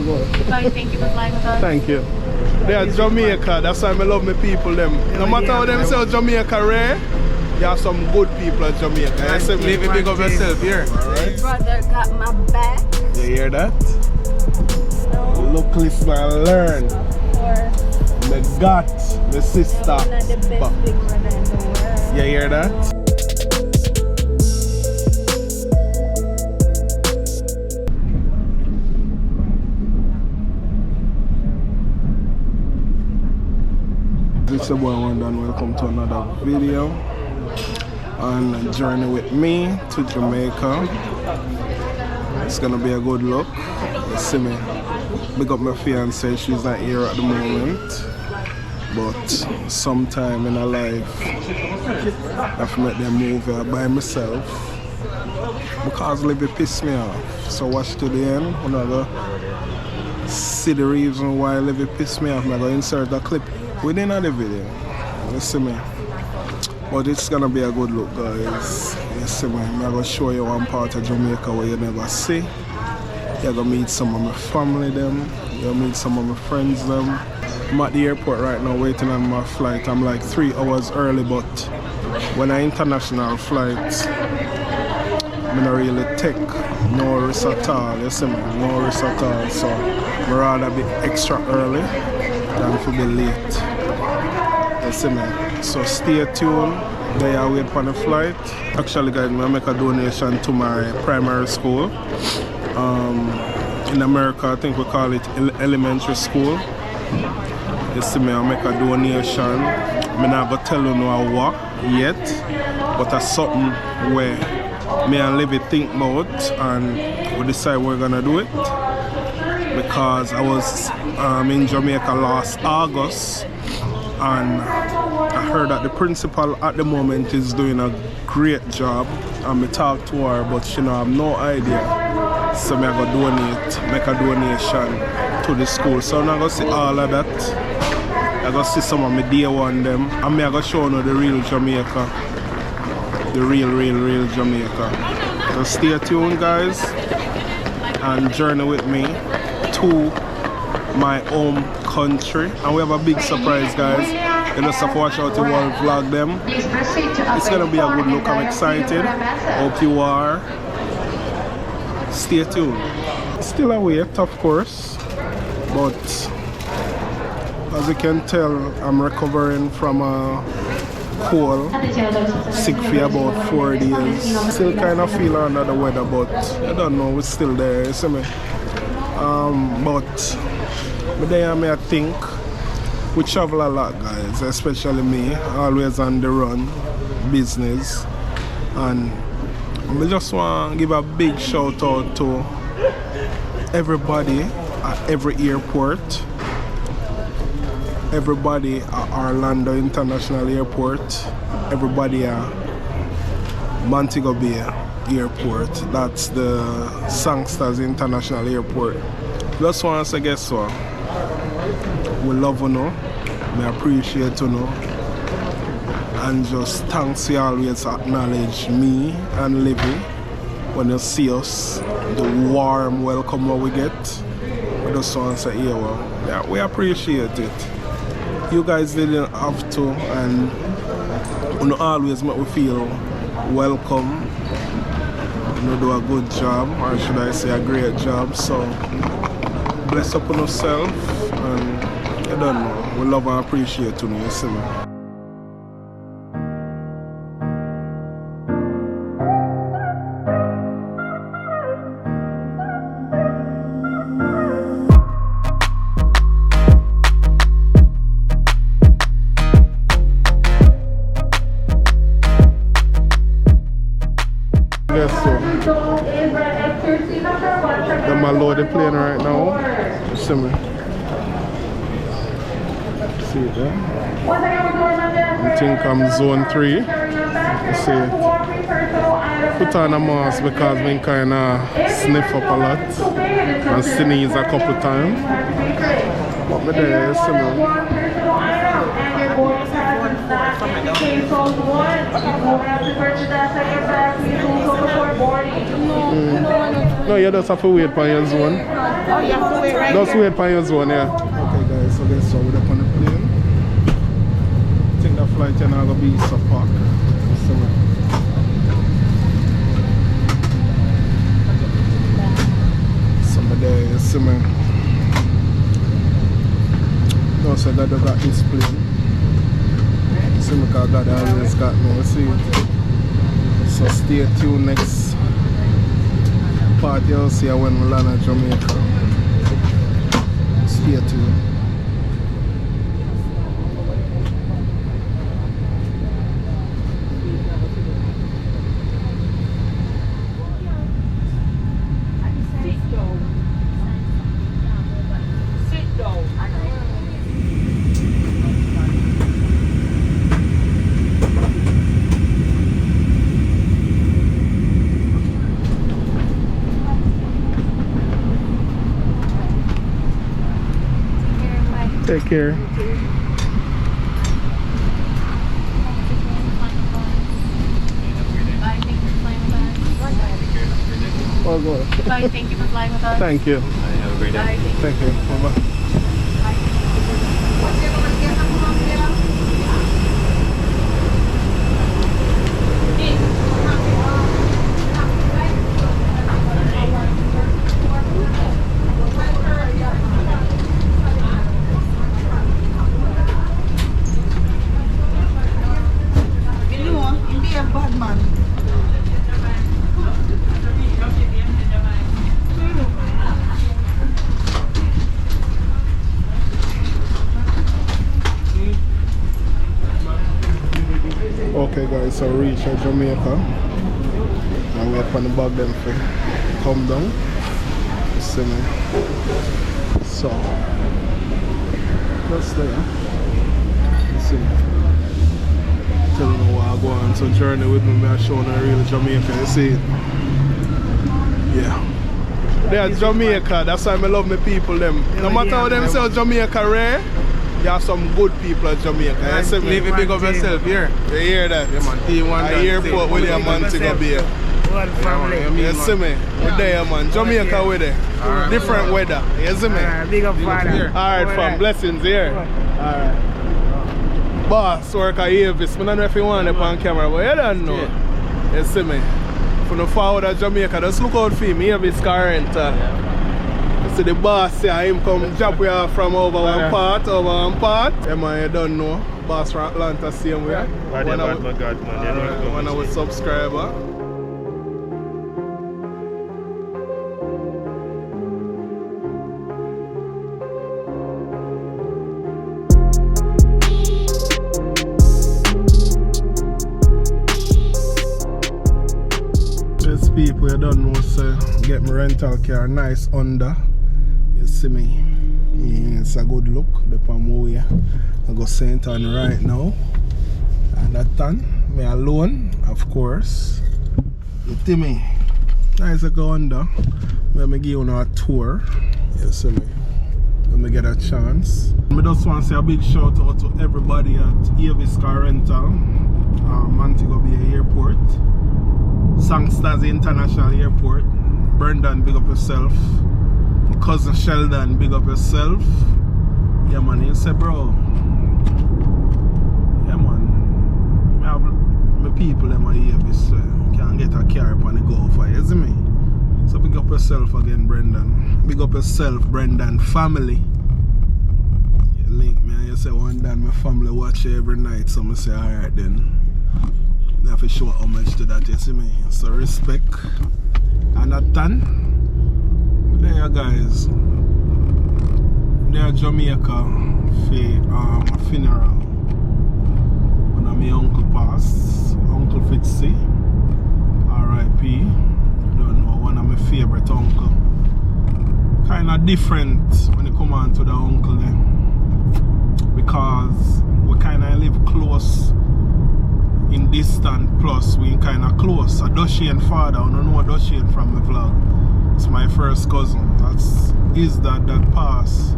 Sorry, thank you for flying with us. Thank you. They are Jamaica, that's why I love my people them. No matter how them say Jamaica rare, you have some good people at Jamaica. You leave it big of yourself here. Alright. Brother got my back. You hear that? No. Look, listen, and learn. Me got my sister. One of the best big brother in the world. You hear that? This is your boy Wanda and welcome to another video on a journey with me to Jamaica. It's gonna be a good look. You see me, big up my fiancée, she's not here at the moment, but sometime in her life I have to make them move here by myself because Libby pissed me off. So watch to the end, I'm gonna see the reason why Libby pissed me off. I'm gonna insert a clip within the video. You see me? But it's gonna be a good look, guys. You see me? I'm gonna show you one part of Jamaica where you never see. You're gonna meet some of my family them. You'll meet some of my friends them. I'm at the airport right now waiting on my flight. I'm like 3 hours early, but when I international flights, I'm not really take no risk at all. You see me? No risk at all. So I'd rather be extra early than to be late. You see me? So stay tuned. They are wait for the flight. Actually, guys, I make a donation to my primary school. In America, I think we call it elementary school. You see me? I make a donation. I'm not gonna tell you no what yet, but that's something where me and Livy think about, and we decide we're gonna do it. Because I was in Jamaica last August and I heard that the principal at the moment is doing a great job, and I talked to her, but she have no idea. So I'm going to donate, make a donation to the school. So I'm going to see all of that. I'm going to see some of my day one them, and I'm going to show you the real Jamaica. The real Jamaica. So stay tuned, guys, and journey with me to my home country. And we have a big surprise, guys. You just have to watch out the world vlog them. It's gonna be a good look. I'm excited. Hope you are. Stay tuned. Still a wait, of course, but as you can tell, I'm recovering from a cold, sick for about 4 days. Still kind of feel under the weather, but I don't know, it's still there, you see me? But there I think we travel a lot, guys, especially me, always on the run, business, and I just want to give a big shout out to everybody at every airport, everybody at Orlando International Airport, everybody at Montego Bay Airport, that's the Sangsters International Airport. Just want to say, guess what? We love you know, we appreciate you know, and just thanks you always acknowledge me and Livy when you see us, the warm welcome that we get. We just want to say, yeah, well, yeah, we appreciate it. You guys didn't have to, and you know, always make me feel welcome. You do a good job, or should I say a great job. So bless up on yourself, and I don't know, we love and appreciate you, you see me. I'm gonna load the plane right now. You see me? See it there? I think I'm zone 3. You see it? Put on a mask because we kind of sniff up a lot and sneeze a couple times. But me there, you see me? No, you just have to wait for your zone. Oh, you have to wait right Just there. wait for your zone, yeah. Okay guys, so let's start with up on the plane. I think the flight is not going to be so packed. Somebody there, you see me. No, so God got this plane. See me, because God always got me, see it. So stay tuned next part you'll see when we land at Jamaica. Stay tuned. Take care. Oh, go ahead. Bye, thank you for flying with us. Thank you. Have a great day. Bye. Thank you. Bye-bye. Okay guys, so we reach Jamaica and wait for the bag them to come down. You see me? So that's there. You see me? Telling you what I go on some journey with me, I showing a real Jamaica, you see it? Yeah. They are Jamaica, that's why I love my people them. No matter how them say Jamaica rare, there are some good people at Jamaica. You see me? Leave it big of yourself here. You hear that? Yeah, man. T1 At the airport with your man to go be here. O&Family. You see me? We're there, man. Jamaica with it. Alright. Different weather. You see me? Big up father. Alright, fam. Blessings here. Alright. Boss, work at Avis. I don't know if you want it on camera, but you don't know. Yeah. You see me? From the forward of Jamaica, just look out for him. Avis current. You see the boss here, him come drop you off from over one part. Yeah, man, you don't know. Boss from Atlanta, same way. One of our subscriber. There's people you don't know, so get me rental car nice under. You see me? Yeah, it's a good look. The way I go St. Ann right now. And that time, me alone, of course. You see me? Nice to go under. Let me give you a tour. You see me? Let me get a chance. I just want to say a big shout out to everybody at Avis Car Rental, Montego Bay Airport, Sangsters International Airport. Brendan, big up yourself. My cousin Sheldon, big up yourself. Yeah man, you say bro. Yeah man. I have my people them are Avis, so you can't get a car up on the go for you see me? So big up yourself again, Brendan. Big up yourself, Brendan family. You link me and you say one day my family watch you every night, so I say alright then. I have to show homage to that, you see me? So respect. And that done. There guys. There Jamaica for a funeral. One of my uncle passed. Uncle Fitzy. R.I.P. Don't know, one of my favorite uncle. Kinda different when you come on to the uncle then. Because we kinda live close in distance, plus we kinda close. A Dushian father, I don't know a Dushian from the vlog. It's my first cousin. That's his that passed.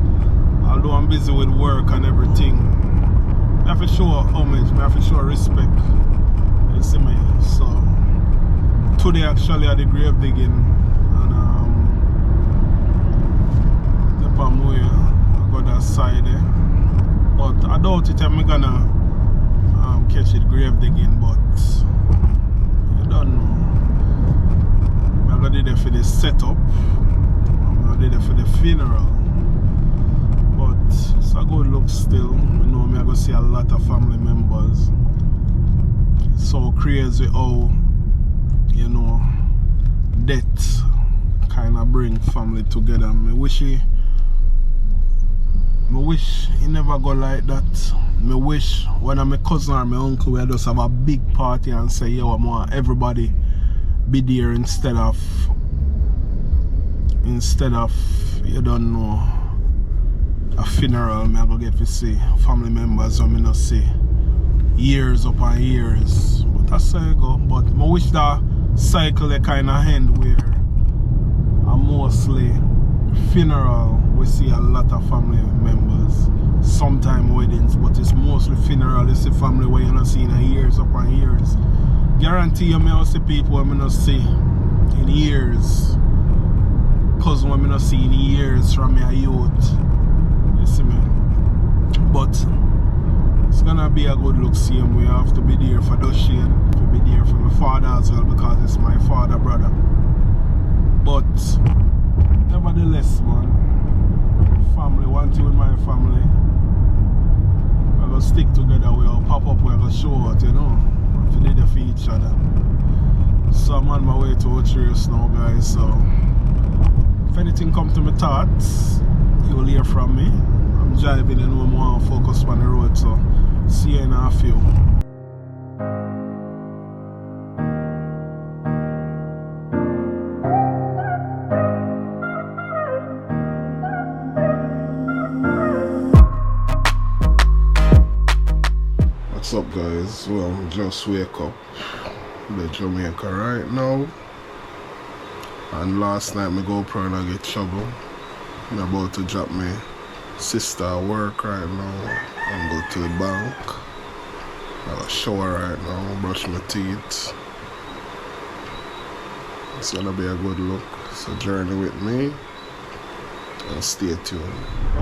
Although I'm busy with work and everything. I have to show homage, I have to show respect. You see me? So today actually at the grave digging, and doubt it I'm gonna catch it grave digging, but I don't know. I'm gonna do that for the setup. I'm gonna do that for the funeral. But it's a good look still. You know, I'm gonna see a lot of family members. It's so crazy how, you know, death kind of bring family together. I wish it never go like that. I wish when my cousin or my uncle we just have a big party and say, yo, I want everybody be there instead of you don't know, a funeral. I go get to see family members who I not see years upon years. But that's how it go. But I wish that cycle they kind of end where mostly funeral we see a lot of family members. Sometime weddings, but it's mostly funeral. It's a family where you're not seeing in years upon years. Guarantee you may see people I not see in years. Cousin I not see in years from my youth. You see me? But it's gonna be a good look same. We have to be there for Dushian, to be there for my father as well because it's my father brother. But nevertheless, man, family, one thing with my family, we're gonna stick together, we'll pop up, we're gonna show out, you know, if we need it for each other. So I'm on my way to Ocherius now, guys, so if anything comes to my thoughts, you'll hear from me. I'm driving and I'm more focused on the road, so see you in a few. What's up, guys? Well, just wake up in Jamaica right now, and last night my GoPro and I get trouble. I'm about to drop my sister at work right now and go to the bank. I'll shower right now, brush my teeth. It's gonna be a good look, so journey with me and stay tuned.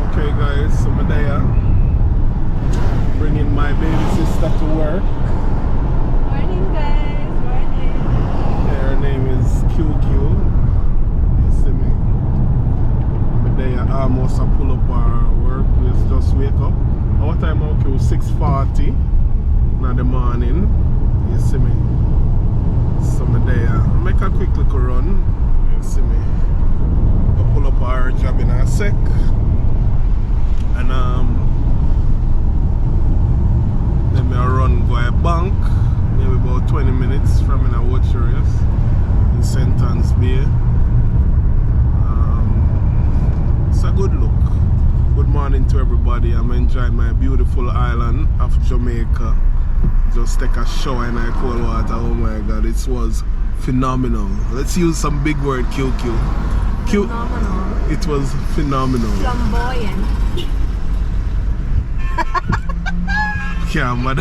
Okay guys, so I'm there bringing my baby sister to work. Morning, guys. Morning. Her name is QQ. You see me? I'm there almost I pull up our work. Let's just wake up. Our time out to 6:40 in the morning. You see me? So I'm there. I'll make a quick little run. You see me? I'll pull up our job in a sec. And then I'll run go a bank, maybe about 20 minutes from in a Ocherius in St. Anne's Bay. It's a good look. Good morning to everybody. I'm enjoying my beautiful island of Jamaica. Just take a shower in a cold water. Oh my god, it was phenomenal. Let's use some big word, QQ. Phenomenal. It was phenomenal. Flamboyant. Yeah, man.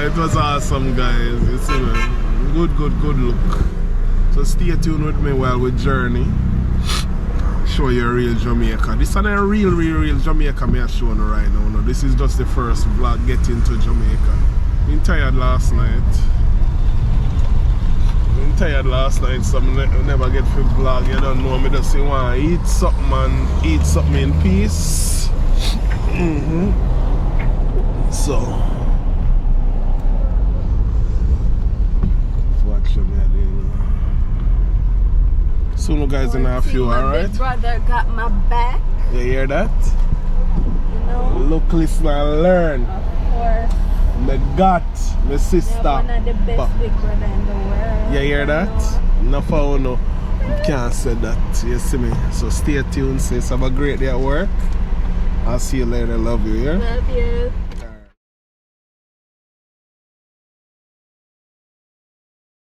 It was awesome, guys. You see, man. Good look. So stay tuned with me while we journey. Show you a real Jamaica. This is a real Jamaica me showing you right now. No, this is just the first vlog getting to Jamaica. Been tired last night. So I never get to vlog. You don't know me. Just want to eat something and eat something in peace. So, watch your man. Soon, guys, in a few, alright? My brother got my back. You hear that? You know? Look, listen, and learn. Of course. Me got my sister. They're one of the best big brother in the world. You hear that? No for no. You can't say that. You see me? So stay tuned, sis. Have a great day at work. I'll see you later. Love you, yeah? Love you.